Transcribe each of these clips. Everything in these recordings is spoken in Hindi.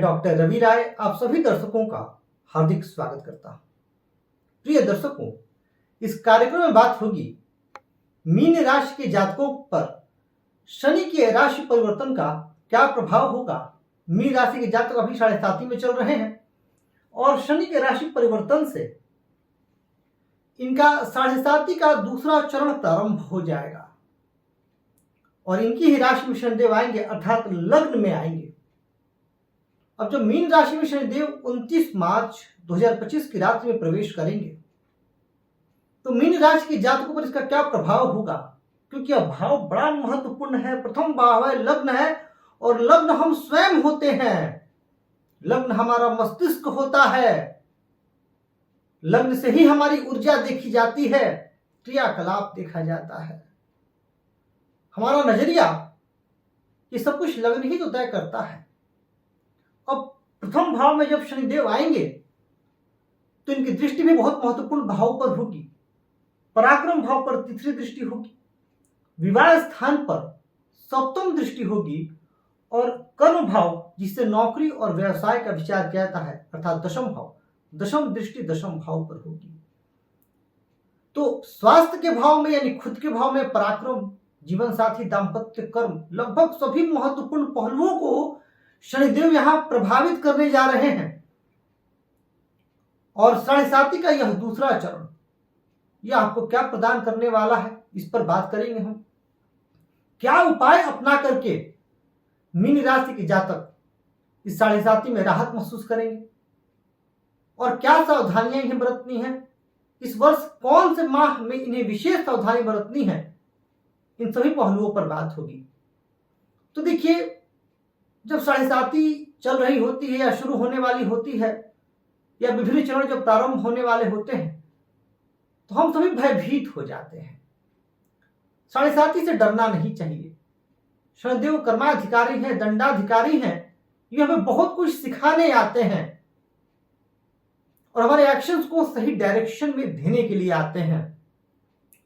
डॉक्टर रवि राय आप सभी दर्शकों का हार्दिक स्वागत करता हूं। प्रिय दर्शकों, इस कार्यक्रम में बात होगी मीन राशि के जातकों पर शनि के राशि परिवर्तन का क्या प्रभाव होगा। मीन राशि के जातक अभी 7.5 में चल रहे हैं और शनि के राशि परिवर्तन से इनका 7.5 का दूसरा चरण प्रारंभ हो जाएगा और इनकी ही राशि में शनिदेव आएंगे, अर्थात लग्न में आएंगे। अब जब मीन राशि में शनिदेव 29 मार्च 2025 की रात्रि में प्रवेश करेंगे तो मीन राशि के जातकों पर इसका क्या प्रभाव होगा, क्योंकि यह भाव बड़ा महत्वपूर्ण है। प्रथम भाव है, लग्न है, और लग्न हम स्वयं होते हैं। लग्न हमारा मस्तिष्क होता है, लग्न से ही हमारी ऊर्जा देखी जाती है, क्रियाकलाप देखा जाता है, हमारा नजरिया, ये सब कुछ लग्न ही तो तय करता है। अब प्रथम भाव में जब शनिदेव आएंगे तो इनकी दृष्टि भी बहुत महत्वपूर्ण भाव पर होगी। पराक्रम भाव पर तीसरी दृष्टि होगी, विवाह स्थान पर सप्तम दृष्टि होगी, और कर्म भाव जिससे नौकरी और व्यवसाय का विचार किया जाता है अर्थात दशम भाव, दशम दृष्टि दशम भाव पर होगी। तो स्वास्थ्य के भाव में यानी खुद के भाव में पराक्रम, जीवन साथी, दाम्पत्य, कर्म, लगभग सभी महत्वपूर्ण पहलुओं को शनिदेव यहां प्रभावित करने जा रहे हैं। और 7.5 का यह दूसरा चरण यह आपको क्या प्रदान करने वाला है, इस पर बात करेंगे हम। क्या उपाय अपना करके मीन राशि के जातक इस 7.5 में राहत महसूस करेंगे और क्या सावधानियां इन्हें बरतनी है, इस वर्ष कौन से माह में इन्हें विशेष सावधानी बरतनी है, इन सभी पहलुओं पर बात होगी। तो देखिए, जब 7.5 चल रही होती है या शुरू होने वाली होती है या विभिन्न चरण जब प्रारंभ होने वाले होते हैं तो हम सभी भयभीत हो जाते हैं। 7.5 से डरना नहीं चाहिए। शनिदेव कर्माधिकारी हैं, दंडाधिकारी हैं, ये हमें बहुत कुछ सिखाने आते हैं और हमारे एक्शंस को सही डायरेक्शन में देने के लिए आते हैं,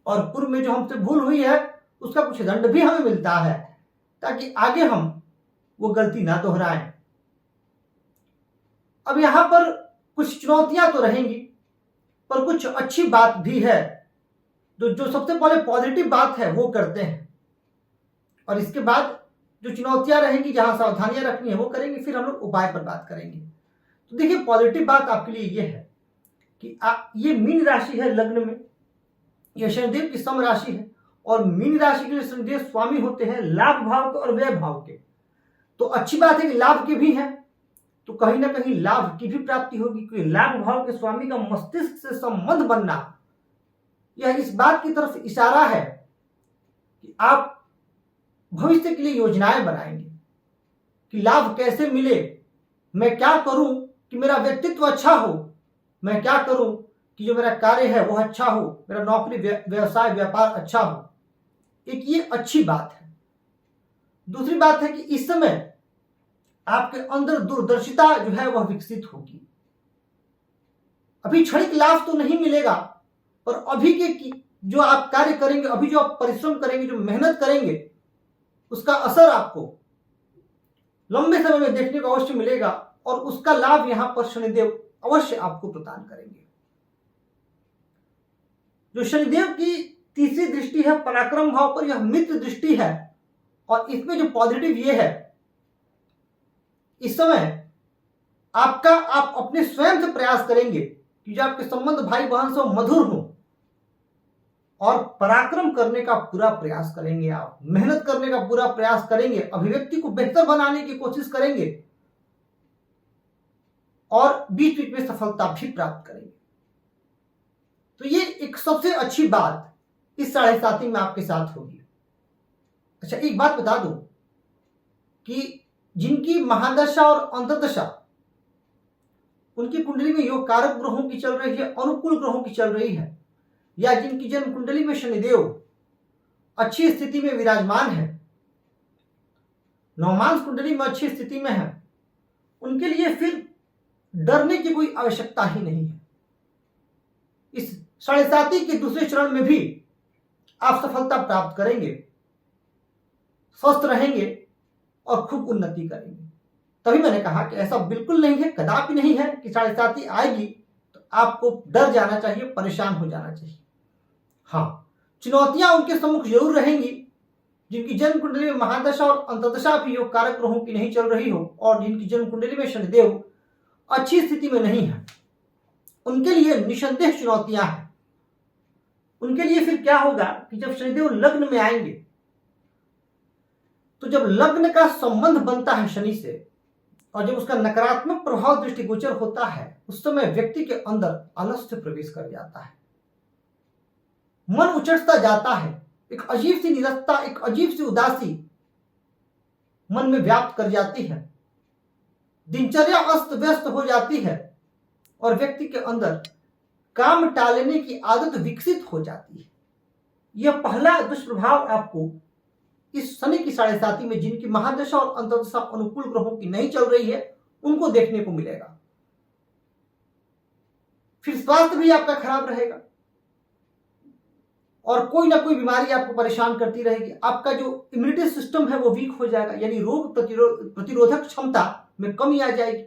और पूर्व में जो हमसे भूल हुई है उसका कुछ दंड भी हमें मिलता है ताकि आगे हम वो गलती ना दोहराएं। अब यहां पर कुछ चुनौतियां तो रहेंगी, पर कुछ अच्छी बात भी है। जो सबसे पहले पॉजिटिव बात है वो करते हैं, और इसके बाद जो चुनौतियां रहेंगी, जहां सावधानियां रखनी है वो करेंगे, फिर हम लोग उपाय पर बात करेंगे। तो देखिए, पॉजिटिव बात आपके लिए ये है कि ये मीन राशि है, लग्न में यह शनिदेव की सम राशि है, और मीन राशि के लिए शनिदेव स्वामी होते हैं लाभ भाव के और व्यय भाव के। तो अच्छी बात है कि लाभ के भी हैं, तो कहीं ना कहीं लाभ की भी प्राप्ति होगी, क्योंकि लाभ भाव के स्वामी का मस्तिष्क से संबंध बनना यह इस बात की तरफ इशारा है कि आप भविष्य के लिए योजनाएं बनाएंगे कि लाभ कैसे मिले, मैं क्या करूं कि मेरा व्यक्तित्व अच्छा हो, मैं क्या करूं कि जो मेरा कार्य है वो अच्छा हो, मेरा नौकरी व्यवसाय व्यापार अच्छा हो। एक ये अच्छी बात है। दूसरी बात है कि इस समय आपके अंदर दूरदर्शिता जो है वह विकसित होगी। अभी क्षणिक लाभ तो नहीं मिलेगा, पर अभी के जो आप कार्य करेंगे, अभी जो आप परिश्रम करेंगे, जो मेहनत करेंगे, उसका असर आपको लंबे समय में देखने को अवश्य मिलेगा, और उसका लाभ यहां पर शनिदेव अवश्य आपको प्रदान करेंगे। जो शनिदेव की तीसरी दृष्टि है पराक्रम भाव पर, यह मित्र दृष्टि है, और इसमें जो पॉजिटिव ये है, इस समय आप अपने स्वयं से प्रयास करेंगे कि जो आपके संबंध भाई बहन से मधुर हो, और पराक्रम करने का पूरा प्रयास करेंगे, आप मेहनत करने का पूरा प्रयास करेंगे, अभिव्यक्ति को बेहतर बनाने की कोशिश करेंगे, और बीच बीच में सफलता भी प्राप्त करेंगे। तो ये एक सबसे अच्छी बात इस 7.5 में आपके साथ होगी। अच्छा, एक बात बता दूं कि जिनकी महादशा और अंतर्दशा उनकी कुंडली में योग कारक ग्रहों की चल रही है, अनुकूल ग्रहों की चल रही है, या जिनकी जन्म कुंडली में शनिदेव अच्छी स्थिति में विराजमान है, नवमांश कुंडली में अच्छी स्थिति में है, उनके लिए फिर डरने की कोई आवश्यकता ही नहीं है। इस 7.5 के दूसरे चरण में भी आप सफलता प्राप्त करेंगे, स्वस्थ रहेंगे और खूब उन्नति करेंगे। तभी मैंने कहा कि ऐसा बिल्कुल नहीं है, कदापि नहीं है कि 7.5 आएगी तो आपको डर जाना चाहिए, परेशान हो जाना चाहिए। हाँ, चुनौतियां उनके सम्मुख जरूर रहेंगी जिनकी जन्म कुंडली में महादशा और अंतर्दशा भी योग कारक ग्रहों की नहीं चल रही हो और जिनकी जन्म कुंडली में शनिदेव अच्छी स्थिति में नहीं है, उनके लिए निसंदेह चुनौतियां हैं। उनके लिए फिर क्या होगा कि जब शनिदेव लग्न में आएंगे तो जब लग्न का संबंध बनता है शनि से और जब उसका नकारात्मक प्रभाव दृष्टिगोचर होता है, उस समय व्यक्ति के अंदर आलस्य प्रवेश कर जाता है, मन उचटता जाता है, एक अजीब सी निरसता, एक अजीब सी उदासी मन में व्याप्त कर जाती है, दिनचर्या अस्त व्यस्त हो जाती है और व्यक्ति के अंदर काम टालने की आदत विकसित हो जाती है। यह पहला दुष्प्रभाव आपको इस शनि की 7.5 में, जिनकी महादशा और अंतर्दशा अनुकूल ग्रहों की नहीं चल रही है, उनको देखने को मिलेगा। फिर स्वास्थ्य भी आपका खराब रहेगा और कोई ना कोई बीमारी आपको परेशान करती रहेगी। आपका जो इम्यूनिटी सिस्टम है वो वीक हो जाएगा, यानी रोग प्रतिरोधक क्षमता में कमी आ जाएगी,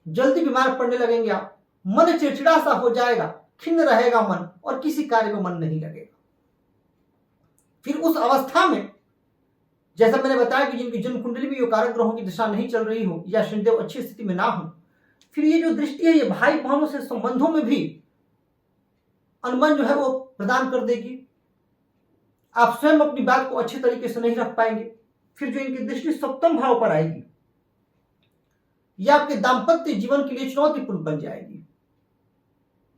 जल्दी बीमार पड़ने लगेंगे आप, मन चिड़चिड़ा सा हो जाएगा, खिन्न रहेगा मन और किसी कार्य में मन नहीं लगेगा। फिर उस अवस्था में जैसा मैंने बताया कि जिनकी जन्म कुंडली में योग कारक ग्रहों की दिशा नहीं चल रही हो या शनिदेव अच्छी स्थिति में ना हो, फिर ये जो दृष्टि है ये भाई बहनों से संबंधों में भी अनबन जो है वो प्रदान कर देगी। आप स्वयं अपनी बात को अच्छे तरीके से नहीं रख पाएंगे। फिर जो इनकी दृष्टि सप्तम भाव पर आएगी, यह आपके दाम्पत्य जीवन के लिए चुनौतीपूर्ण बन जाएगी।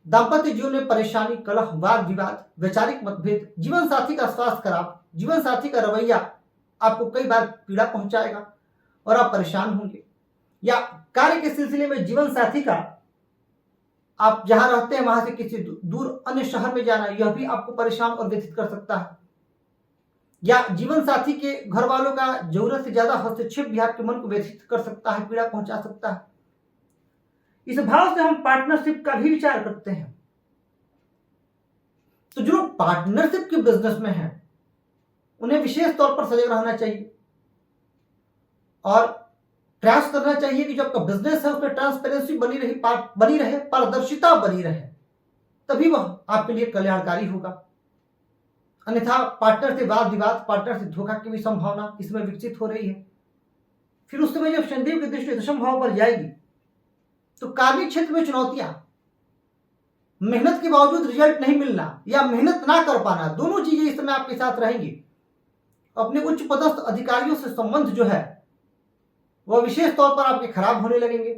दाम्पत्य जीवन में परेशानी, कलह, वाद विवाद, वैचारिक मतभेद, जीवन साथी का स्वास्थ्य खराब, जीवन साथी का रवैया आपको कई बार पीड़ा पहुंचाएगा और आप परेशान होंगे, या कार्य के सिलसिले में जीवन साथी का आप जहां रहते हैं वहां से किसी दूर अन्य शहर में जाना, यह भी आपको परेशान और व्यथित कर सकता है, या जीवन साथी के घर वालों का जरूरत से ज्यादा हस्तक्षेप भी आपके मन को व्यथित कर सकता है, पीड़ा पहुंचा सकता है। इस भाव से हम पार्टनरशिप का भी विचार करते हैं। तो जो लोग पार्टनरशिप के बिजनेस में हैं उन्हें विशेष तौर पर सजग रहना चाहिए और प्रयास करना चाहिए कि जो आपका बिजनेस है उसमें ट्रांसपेरेंसी बनी रहे, पारदर्शिता बनी रहे, तभी वह आपके लिए कल्याणकारी होगा। अन्यथा पार्टनर से वाद विवाद, पार्टनर से धोखा की भी संभावना इसमें विकसित हो रही है। फिर उस समय जब शनिदेव की दृष्टि दशम भाव पर जाएगी तो कार्मिक क्षेत्र में चुनौतियां, मेहनत के बावजूद रिजल्ट नहीं मिलना या मेहनत ना कर पाना, दोनों चीजें इस समय आपके साथ रहेंगी। अपने उच्च पदस्थ अधिकारियों से संबंध जो है वह विशेष तौर पर आपके खराब होने लगेंगे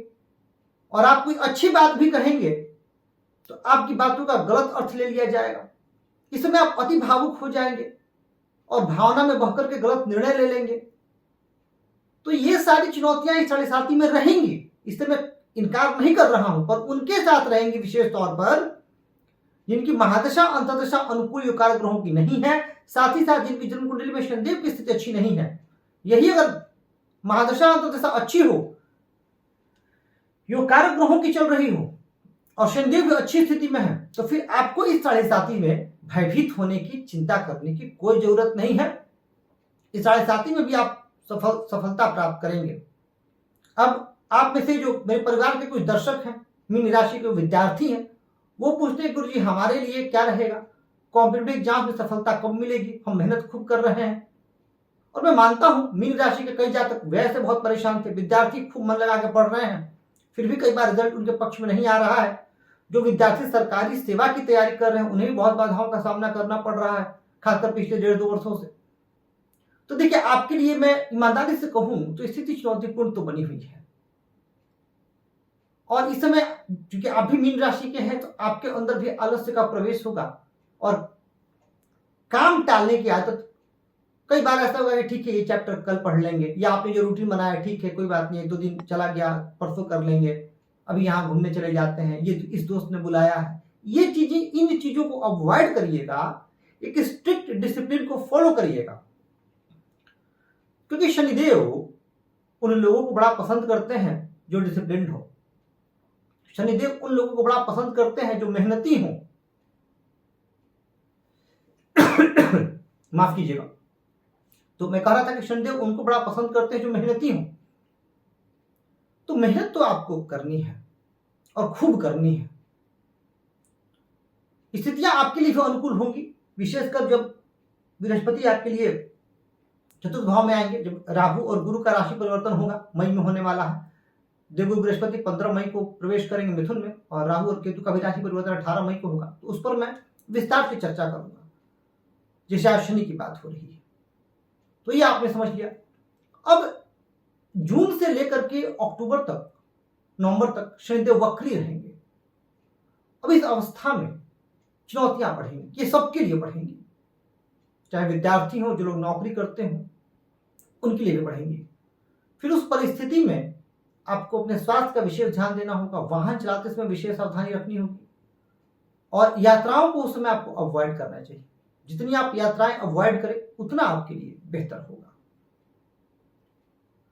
और आप कोई अच्छी बात भी कहेंगे तो आपकी बातों का गलत अर्थ ले लिया जाएगा। इस समय आप अति भावुक हो जाएंगे और भावना में बहकर के गलत निर्णय ले लेंगे। तो ये सारी चुनौतियां इस 7.5 में रहेंगी, इससे मैं इनकार नहीं कर रहा हूं, पर उनके साथ रहेंगी विशेष तौर पर जिनकी महादशा अंतर्दशा अनुकूल योग कारक ग्रहों की नहीं है, साथ ही साथ जिनकी जन्म कुंडली में शनिदेव की स्थिति अच्छी नहीं है। यही अगर महादशा अंतर्दशा अच्छी हो, योग कारक ग्रहों की चल रही हो और शनिदेव भी अच्छी स्थिति में है, तो फिर आपको इस 7.5 में भयभीत होने की, चिंता करने की कोई जरूरत नहीं है। इस 7.5 में भी आप सफलता प्राप्त करेंगे। अब आप में से जो मेरे परिवार के कुछ दर्शक हैं, मीन राशि के विद्यार्थी हैं, वो पूछते हैं गुरु जी हमारे लिए क्या रहेगा, कॉम्पिटिटिव एग्जाम में सफलता कब मिलेगी, हम मेहनत खूब कर रहे हैं। और मैं मानता हूं मीन राशि के कई जातक वैसे बहुत परेशान थे, विद्यार्थी खूब मन लगा के पढ़ रहे हैं, फिर भी कई बार रिजल्ट उनके पक्ष में नहीं आ रहा है। जो विद्यार्थी सरकारी सेवा की तैयारी कर रहे हैं उन्हें भी बहुत बाधाओं का सामना करना पड़ रहा है, खासकर पिछले 1.5-2 वर्षों से। तो देखिए, आपके लिए मैं ईमानदारी से कहूं तो स्थिति चुनौतीपूर्ण तो बनी हुई है और इस समय क्योंकि आप भी मीन राशि के हैं तो आपके अंदर भी आलस्य का प्रवेश होगा और काम टालने की आदत। कई बार ऐसा होगा कि ठीक है ये चैप्टर कल पढ़ लेंगे, या आपने जो रूटीन बनाया ठीक है कोई बात नहीं, 1-2 दिन चला गया, परसों कर लेंगे, अभी यहाँ घूमने चले जाते हैं, ये इस दोस्त ने बुलाया है। ये चीजें, इन चीजों को अवॉइड करिएगा, एक स्ट्रिक्ट डिसिप्लिन को फॉलो करिएगा, क्योंकि शनिदेव उन लोगों को बड़ा पसंद करते हैं जो डिसिप्लिन हो। शनिदेव उन लोगों को बड़ा पसंद करते हैं जो मेहनती हों। माफ कीजिएगा, तो मैं कह रहा था कि शनिदेव उनको बड़ा पसंद करते हैं जो मेहनती हों। तो मेहनत तो आपको करनी है और खूब करनी है। स्थितियां आपके लिए भी अनुकूल होंगी, विशेषकर जब बृहस्पति आपके लिए चतुर्थ भाव में आएंगे, जब राहु और गुरु का राशि परिवर्तन होगा, मई में होने वाला है। देवगुरु बृहस्पति 15 मई को प्रवेश करेंगे मिथुन में, और राहु और केतु का भी राशि परिवर्तन 18 मई को होगा। तो उस पर मैं विस्तार से चर्चा करूंगा, जैसे आज शनि की बात हो रही है। तो ये आपने समझ लिया। अब जून से लेकर के अक्टूबर तक, नवंबर तक शनिदेव वक्री रहेंगे। अब इस अवस्था में चुनौतियां बढ़ेंगी, ये सबके लिए बढ़ेंगी, चाहे विद्यार्थी हो, जो लोग नौकरी करते हो, उनके लिए भी बढ़ेंगी। फिर उस परिस्थिति में आपको अपने स्वास्थ्य का विशेष ध्यान देना होगा, वाहन चलाते समय विशेष सावधानी रखनी होगी, और यात्राओं को उस समय आपको अवॉइड करना चाहिए। जितनी आप यात्राएं अवॉइड करें उतना आपके लिए बेहतर होगा।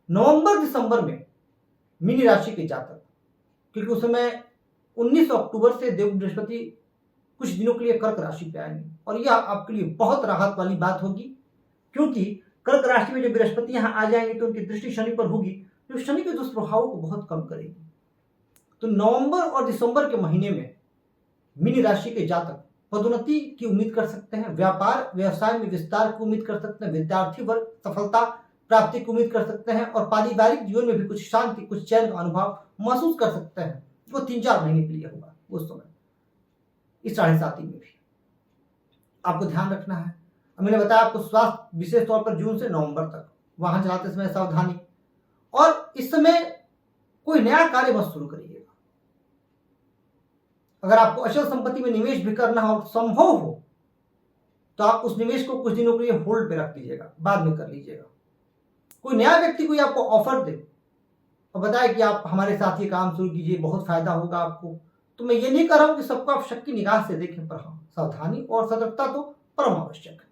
नवंबर दिसंबर में मीन राशि के जातक, क्योंकि उस समय 19 अक्टूबर से देव बृहस्पति कुछ दिनों के लिए कर्क राशि पे आएंगे, और यह आपके लिए बहुत राहत वाली बात होगी, क्योंकि कर्क राशि में जब बृहस्पति यहां आ जाएंगे तो उनकी दृष्टि शनि पर होगी, जो शनि के दुष्प्रभावों को बहुत कम करेगी। तो नवंबर और दिसंबर के महीने में मीन राशि के जातक पदोन्नति की उम्मीद कर सकते हैं, व्यापार व्यवसाय में विस्तार की उम्मीद कर सकते हैं, विद्यार्थी वर्ग सफलता प्राप्ति की उम्मीद कर सकते हैं, और पारिवारिक जीवन में भी कुछ शांति, कुछ चैन का अनुभव महसूस कर सकते हैं। वो 3-4 महीने के लिए होगा उस समय, इस 7.5 में भी आपको ध्यान रखना है। अब मैंने बताया आपको स्वास्थ्य विशेष तौर पर जून से नवंबर तक, वाहन चलाते समय सावधानी, और इस समय कोई नया कार्य मत शुरू करिएगा। अगर आपको अचल संपत्ति में निवेश भी करना हो, संभव हो, तो आप उस निवेश को कुछ दिनों के लिए होल्ड पे रख दीजिएगा, बाद में कर लीजिएगा। कोई नया व्यक्ति कोई आपको ऑफर दे और बताए कि आप हमारे साथ ये काम शुरू कीजिए, बहुत फायदा होगा आपको, तो मैं ये नहीं कर रहा हूं कि सबको आप शक की निगाह से देखें, पर हाँ, सावधानी और सतर्कता तो परम आवश्यक है,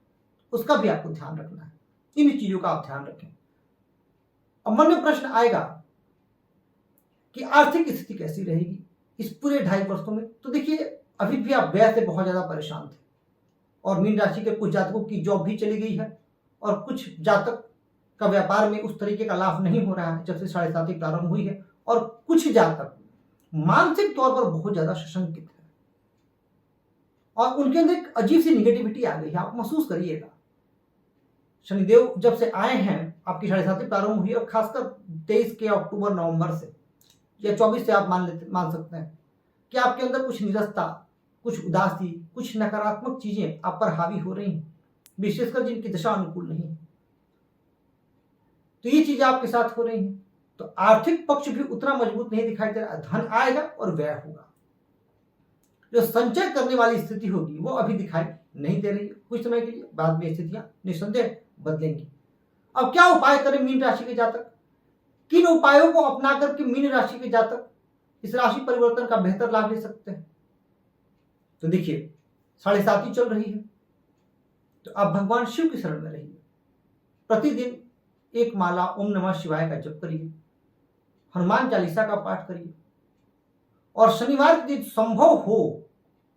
उसका भी आपको ध्यान रखना है। इन चीजों का आप ध्यान रखें। अब मन में प्रश्न आएगा कि आर्थिक स्थिति कैसी रहेगी इस पूरे 2.5 वर्षों में। तो देखिए, अभी भी आप व्यय से बहुत ज्यादा परेशान थे, और मीन राशि के कुछ जातकों की जॉब भी चली गई है, और कुछ जातक का व्यापार में उस तरीके का लाभ नहीं हो रहा है जब से 7.5 प्रारंभ हुई है, और कुछ जातक मानसिक तौर पर बहुत ज्यादा सशंकित है, और उनके अंदर एक अजीब सी निगेटिविटी आ गई है। आप महसूस करिएगा, शनिदेव जब से आए हैं, आपकी 7.5 प्रारंभ हुई, और खासकर 23 के अक्टूबर नवंबर से, या 24 से आप मान सकते हैं कि आपके अंदर कुछ निरस्ता, कुछ उदासी, कुछ नकारात्मक चीजें आप पर हावी हो रही हैं, विशेषकर जिनकी दशा अनुकूल नहीं है। तो ये चीजें आपके साथ हो रही हैं। तो आर्थिक पक्ष भी उतना मजबूत नहीं दिखाई दे रहा। धन आएगा और व्यय होगा, जो संचय करने वाली स्थिति होगी वो अभी दिखाई नहीं दे रही है। कुछ समय के लिए, बाद में स्थितियां निस्संदेह बदलेंगी। अब क्या उपाय करें मीन राशि के जातक? किन उपायों को अपना करके मीन राशि के जातक इस राशि परिवर्तन का बेहतर लाभ ले सकते हैं? तो देखिए, 7.5 चल रही है, तो आप भगवान शिव की शरण में रहिए। प्रतिदिन 1 माला ओम नमः शिवाय का जप करिए, हनुमान चालीसा का पाठ करिए, और शनिवार के दिन संभव हो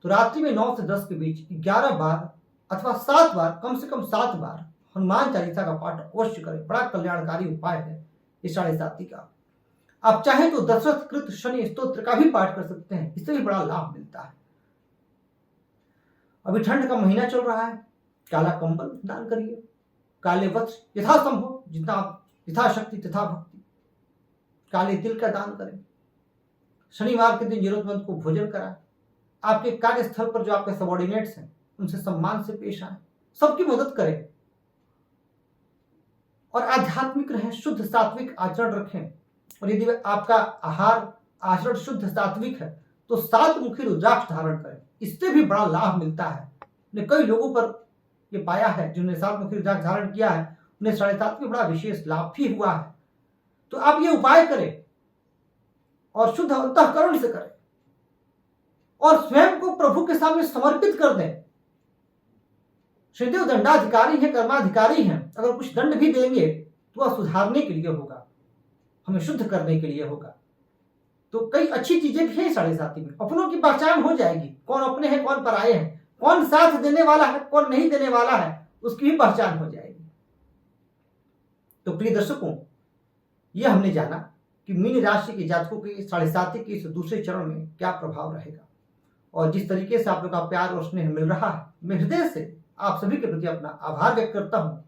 तो रात्रि में 9 से 10 के बीच 11 बार अथवा 7 बार, कम से कम 7 बार हनुमान चालीसा का पाठ अवश्य करें। बड़ा कल्याणकारी उपाय है इस 7.5 का। आप चाहें तो दशरथ कृत शनि स्तोत्र का भी पाठ कर सकते हैं, इससे भी बड़ा लाभ मिलता है। अभी ठंड का महीना चल रहा है, काला कंबल दान करिए, काले वस्त्र यथासंभव, जितना आप यथाशक्ति तथा भक्ति, काले तिल का दान करें। शनिवार के दिन जरूरतमंद को भोजन कराएं। आपके कार्यस्थल पर जो आपके सबॉर्डिनेट्स हैं उनसे सम्मान से पेश आए, सबकी मदद करें, और आध्यात्मिक रहें, शुद्ध सात्विक आचरण रखें। और यदि आपका आहार आचरण शुद्ध सात्विक है तो 7 मुखी रुद्राक्ष धारण करें, इससे भी बड़ा लाभ मिलता है। मैंने कई लोगों पर ये पाया है जिन्होंने 7 मुखी रुद्राक्ष धारण किया है, उन्हें 7.5 में बड़ा विशेष लाभ भी हुआ है। तो आप ये उपाय करें और शुद्ध अंतःकरण से करें, और स्वयं को प्रभु के सामने समर्पित कर दें। शनिदेव दंडाधिकारी हैं, कर्माधिकारी हैं। अगर कुछ दंड भी देंगे तो वह सुधारने के लिए होगा, हमें शुद्ध करने के लिए होगा। तो कई अच्छी चीजें भी हैं 7.5 में। अपनों की पहचान हो जाएगी, कौन अपने हैं कौन पराये हैं, कौन साथ देने वाला है कौन नहीं देने वाला है, उसकी भी पहचान हो जाएगी। तो प्रिय दर्शकों, यह हमने जाना कि मीन राशि के जातकों के 7.5 के इस दूसरे चरण में क्या प्रभाव रहेगा। और जिस तरीके से आप लोग का प्यार और स्नेह मिल रहा है, मैं हृदय से आप सभी के प्रति अपना आभार व्यक्त करता हूं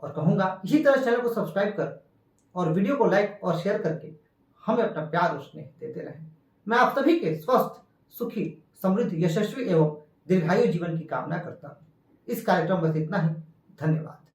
और कहूंगा इसी तरह चैनल को सब्सक्राइब कर और वीडियो को लाइक और शेयर करके हमें अपना प्यार और स्नेह देते रहें। मैं आप सभी के स्वस्थ, सुखी, समृद्ध, यशस्वी एवं दीर्घायु जीवन की कामना करता हूं। इस कार्यक्रम में इतना ही। धन्यवाद।